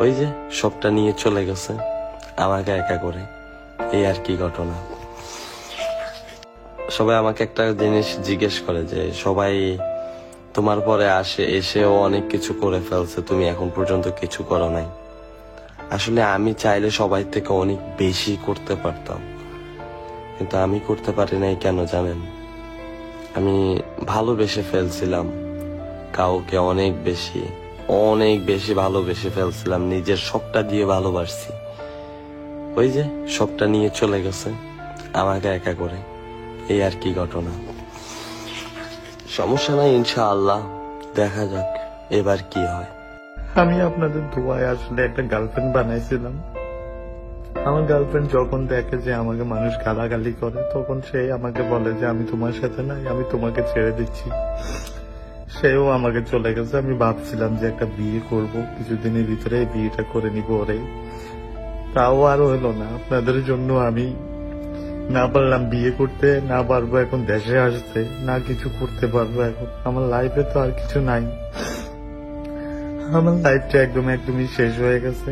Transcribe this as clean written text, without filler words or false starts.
ওই যে সবটা নিয়ে চলে গেছে আমাকে একা করে, এই আর কি ঘটনা। সবাই আমাকে একটা জিনিস জিজ্ঞেস করে যে সবাই তোমার পরে এসেও অনেক কিছু করে ফেলছে, তুমি এখন পর্যন্ত কিছু করো নাই। আসলে আমি চাইলে সবাই থেকে অনেক বেশি করতে পারতাম, কিন্তু আমি করতে পারি নাই। কেন জানেন? আমি ভালোবেসে ফেলছিলাম কাউকে, অনেক বেশি ভালোবেসে ফেলছিলাম, নিজের সবটা দিয়ে ভালোবাসছি। ওই যে সবটা নিয়ে চলে গেছে আমাকে একা করে, এই আর কি ঘটনা। সমস্যা নাই, ইনশাআল্লাহ দেখা যাক এবার কি হয়। আমি আপনাদের দোয়ায় আসলে একটা গার্লফ্রেন্ড বানাইছিলাম। আমার গার্লফ্রেন্ড যখন দেখে যে আমাকে মানুষ গালাগালি করে, তখন সে আমাকে বলে যে আমি তোমার সাথে নাই, আমি তোমাকে ছেড়ে দিচ্ছি। সেও আমাকে চলে গেছে। আমি ভাবছিলাম যে একটা বিয়ে করব, কিছুদিনের ভিতরে বিয়েটা করে নিব ওরে, তাও আর হইলো না। আপনাদের জন্য আমি না পারলাম বিয়ে করতে, না পারবো এখন দেশে আসতে, না কিছু করতে পারবো। এখন আমার লাইফে তো আর কিছু নাই, আমার লাইফটা একদমই শেষ হয়ে গেছে।